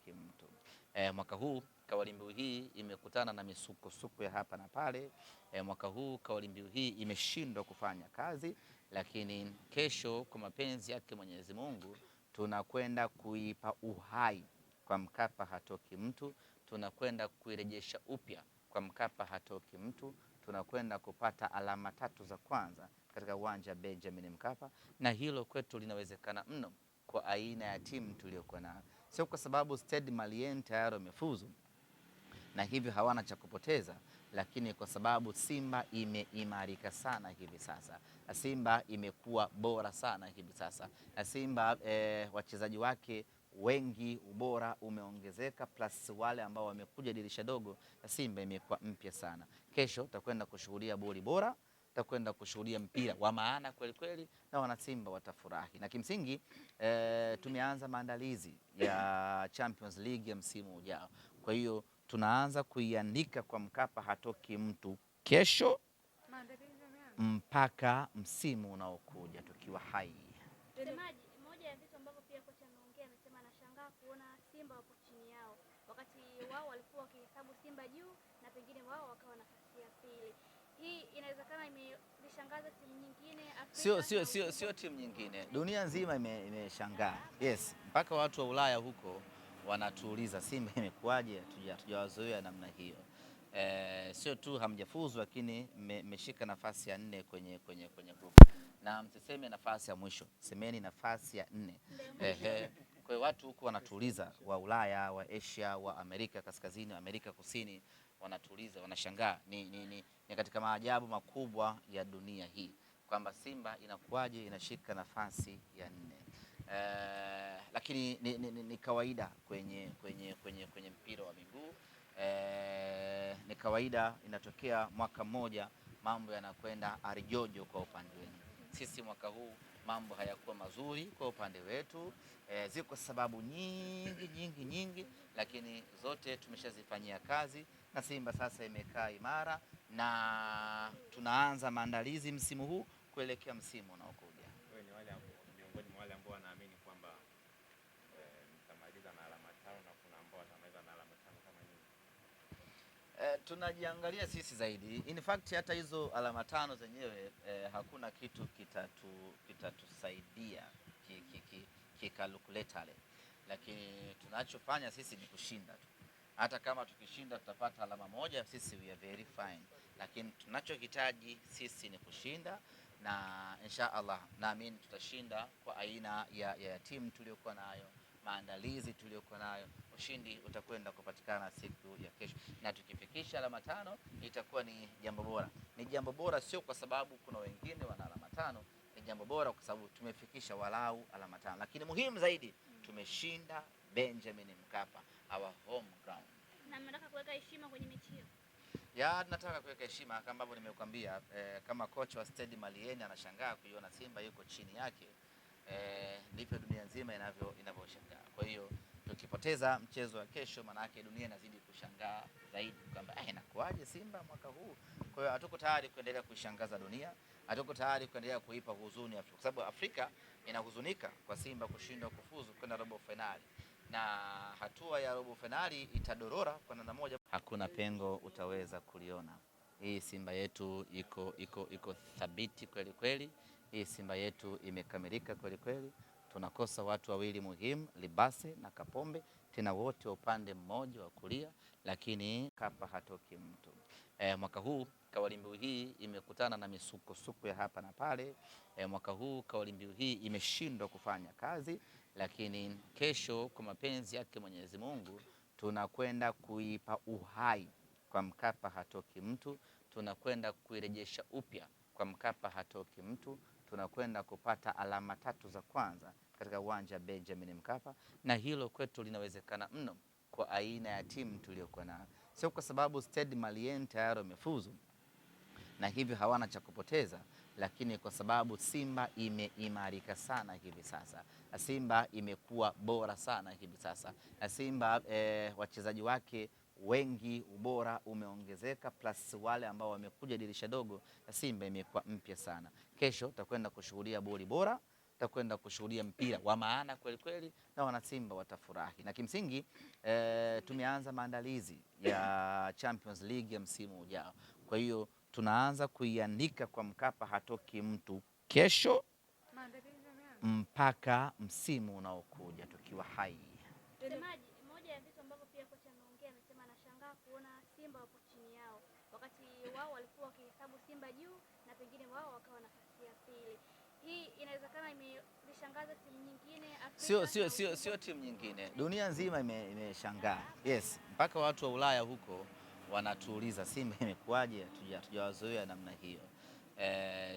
hatoki mtu. Mwaka huu kauli mbiu hii imekutana na misukosuko ya hapa na pale. Mwaka huu kauli mbiu hii imeshindwa kufanya kazi, lakini kesho kwa mapenzi yake Mwenyezi Mungu tunakwenda kuipa uhai kwa Mkapa hatoki mtu, tunakwenda kuirejesha upya kwa Mkapa hatoki mtu, tunakwenda kupata alama 3 za kwanza katika uwanja Benjamin Mkapa, na hilo kwetu linawezekana mno kwa aina ya timu tuliyokuwa nayo, sio kwa sababu Stade Malien tayari wamefuzu na hivyo hawana cha kupoteza, lakini kwa sababu Simba imeimarika sana hivi sasa, na Simba imekuwa bora sana hivi sasa, na Simba wachezaji wake wengi, ubora umeongezeka, plus wale ambao wamekuja dirisha dogo, na Simba imekuwa mpya sana. Kesho tutakwenda kushuhudia boli bora, tutakwenda kushuhudia mpira wa maana kweli kweli, na wana Simba watafurahi. Na kimsingi tumeanza maandalizi ya Champions League ya msimu ujao, kwa hiyo tunaanza kuiandika kwa Mkapa hatoki mtu kesho mpaka msimu unaokuja tukiwa hai. Msemaji, moja ya vitu ambavyo pia kocha ameongea, amesema anashangaa kuona Simba wapo chini yao, wakati wao walikuwa wakihesabu Simba juu na pengine wao wakawa nafasi ya pili. Hii inawezekana imeshangaza timu nyingine Afrika? Sio timu nyingine, dunia nzima imeshangaa. Yes, mpaka watu wa Ulaya huko wanatuuliza Simba imekuwaje, hatujawazoea namna hiyo. Sio tu hamjafuzu, lakini mmeshika nafasi ya 4 kwenye group, na msiseme nafasi ya mwisho, semeni nafasi ya 4. Kwa hiyo watu huko wanatuuliza, wa Ulaya, wa Asia, wa Amerika Kaskazini, wa Amerika Kusini, wanatuuliza, wanashangaa. Ni katika maajabu makubwa ya dunia hii kwamba Simba inakuwaje inashika nafasi ya 4. Lakini ni kawaida kwenye mpira wa miguu. Ni kawaida, inatokea mwaka mmoja mambo yanakwenda arijojo kwa upande wenu. Sisi mwaka huu mambo hayakuwa mazuri kwa upande wetu. Ziko sababu nyingi, lakini zote tumeshazifanyia kazi, na Simba sasa imekaa imara, na tunaanza maandalizi msimu huu kuelekea msimu unaokuja. Wewe ni miongoni mwa wale ambao wanaamini kwamba mtamaliza na alama 5 na kuna ambao watamaliza na alama 5 kama nyinyi? Tunajiangalia sisi zaidi. In fact hata hizo alama 5 zenyewe hakuna kitu kitatusaidia kikalkuletale, lakini tunachofanya sisi ni kushinda tu. Hata kama tukishinda tutapata alama 1, sisi we are very fine, lakini tunachohitaji sisi ni kushinda, na insha Allah naamini tutashinda kwa aina ya timu tuliyokuwa nayo, maandalizi tuliyokuwa nayo. Ushindi utakwenda kupatikana siku ya kesho, na tukifikisha alama 5 itakuwa ni jambo bora. Ni jambo bora sio kwa sababu kuna wengine wana alama 5, ni jambo bora kwa sababu tumefikisha walau alama 5, lakini muhimu zaidi tumeshinda Benjamin Mkapa, our home ground. Na mnataka kuweka heshima kwenye mechi hiyo? Tunataka kuweka heshima kama ambavyo nimekuambia. Kama kocha wa Stade Malien anashangaa kuiona Simba yuko chini yake, ndivyo dunia nzima inavyoshangaa. Kwa hiyo tukipoteza mchezo wa kesho, maana yake dunia inazidi kushangaa zaidi kwamba inakuaje Simba mwaka huu. Kwa hiyo hatuko tayari kuendelea kuishangaza dunia, hatuko tayari kuendelea kuipa huzuni Afrika, kwa sababu Afrika inahuzunika kwa Simba kushindwa kufuzu kwenda robo finali, na hatua ya robo finali itadorora kwa namna moja. Hakuna pengo utaweza kuliona. Hii Simba yetu iko thabiti kweli kweli. Hii Simba yetu imekamilika kweli kweli. Tunakosa watu wawili muhimu, Libase na Kapombe, tena wote upande mmoja wa kulia, lakini Kapa hatoki mtu. Mwaka huu kauli mbiu hii imekutana na misukosuko ya hapa na pale. Mwaka huu kauli mbiu hii imeshindwa kufanya kazi, lakini kesho kwa mapenzi yake Mwenyezi Mungu tunakwenda kuipa uhai kwa Mkapa hatoki mtu, tunakwenda kuirejesha upya kwa Mkapa hatoki mtu, tunakwenda kupata alama 3 za kwanza katika uwanja Benjamin Mkapa, na hilo kwetu linawezekana mno kwa aina ya timu tuliyokuwa nayo, sio kwa sababu Stade Malien tayari wamefuzu na hivyo hawana cha kupoteza, lakini kwa sababu Simba imeimarika sana hivi sasa, na Simba imekuwa bora sana hivi sasa, na Simba wachezaji wake wengi, ubora umeongezeka, plus wale ambao wamekuja dirisha dogo, na Simba imekuwa mpya sana. Kesho tutakwenda kushuhudia boli bora, tutakwenda kushuhudia mpira wa maana kweli kweli na wanasimba watafurahi. Na kimsingi tumeanza maandalizi ya Champions League ya msimu ujao. Kwa hiyo tunaanza kuiandika kwa Mkapa hatoki mtu kesho mpaka msimu unaokuja tukiwa hai. Msemaji, moja ya vitu ambavyo pia kocha ameongea, amesema anashangaa kuona Simba wapo chini yao, wakati wao walikuwa wakihesabu Simba juu na pengine wao wakawa nafasi ya pili. Hii inawezekana imelishangaza timu nyingine Afrika? Sio timu nyingine, dunia nzima imeshangaa. Yes, mpaka watu wa Ulaya huko wanatuuliza Simba imekuwaje, hatujawazoea namna hiyo.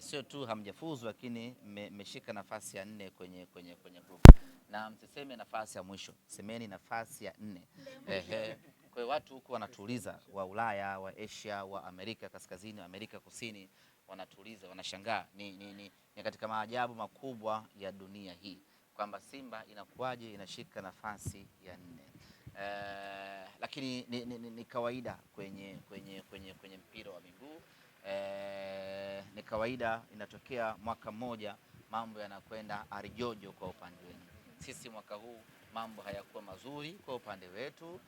Sio tu hamjafuzu, lakini mmeshika nafasi ya 4 kwenye group, na msiseme nafasi ya mwisho, semeni nafasi ya 4. Kwa hiyo watu huko wanatuuliza, wa Ulaya, wa Asia, wa Amerika Kaskazini, wa Amerika Kusini, wanatuuliza, wanashangaa. Ni katika maajabu makubwa ya dunia hii kwamba Simba inakuwaje inashika nafasi ya 4. Lakini ni kawaida kwenye mpira wa miguu. Ni kawaida, inatokea mwaka mmoja mambo yanakwenda arijojo kwa upande wenu. Sisi mwaka huu mambo hayakuwa mazuri kwa upande wetu.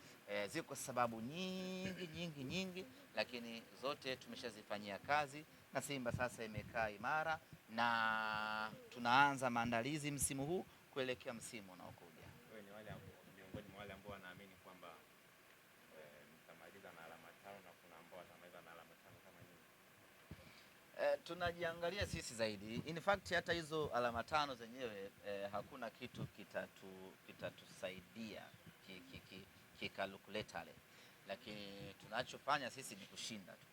Ziko sababu nyingi, lakini zote tumeshazifanyia kazi na Simba sasa imekaa imara na tunaanza maandalizi msimu huu kuelekea msimu unaokuja. Wewe ni miongoni mwa wale ambao wanaamini kwamba mtamaliza na alama 5 na kuna ambao watamaliza na alama 5 kama nyinyi? Tunajiangalia sisi zaidi. In fact hata hizo alama 5 zenyewe hakuna kitu kitatusaidia kikalkuletale, lakini tunachofanya sisi ni kushinda tu.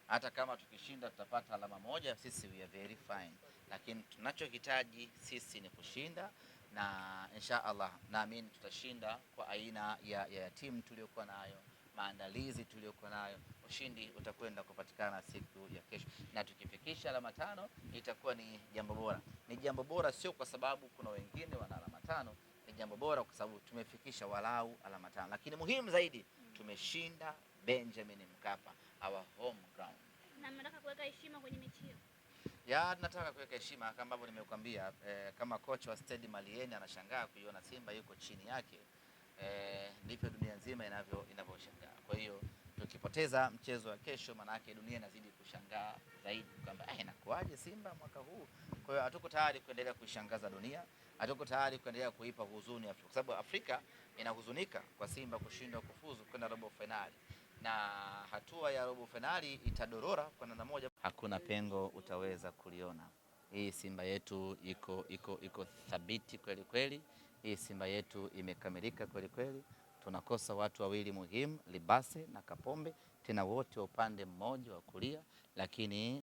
Hata kama tukishinda tutapata alama 1, sisi we are very fine, lakini tunachohitaji sisi ni kushinda, na insha Allah naamini tutashinda kwa aina ya timu tuliyokuwa nayo, maandalizi tuliyokuwa nayo. Ushindi utakwenda kupatikana siku ya kesho, na tukifikisha alama 5 itakuwa ni jambo bora. Ni jambo bora sio kwa sababu kuna wengine wana alama 5, ni jambo bora kwa sababu tumefikisha walau alama 5, lakini muhimu zaidi tumeshinda Benjamin Mkapa, our home ground. Na mnataka kuweka heshima kwenye mechi hiyo? Tunataka kuweka heshima kama ambavyo nimekuambia. Kama kocha wa Stade Malien anashangaa kuiona Simba yuko chini yake, ndivyo dunia nzima inavyoshangaa. Kwa hiyo tukipoteza mchezo wa kesho, maana yake dunia inazidi kushangaa zaidi kwamba inakuaje Simba mwaka huu. Kwa hiyo hatuko tayari kuendelea kuishangaza dunia, hatuko tayari kuendelea kuipa huzuni Afrika, kwa sababu Afrika inahuzunika kwa Simba kushindwa kufuzu kwenda robo finali, na hatua ya robo finali itadorora kwa namna moja. Hakuna pengo utaweza kuliona. Hii Simba yetu iko thabiti kweli kweli. Hii Simba yetu imekamilika kweli kweli. Tunakosa watu wawili muhimu, Libase na Kapombe, tena wote wa upande mmoja wa kulia, lakini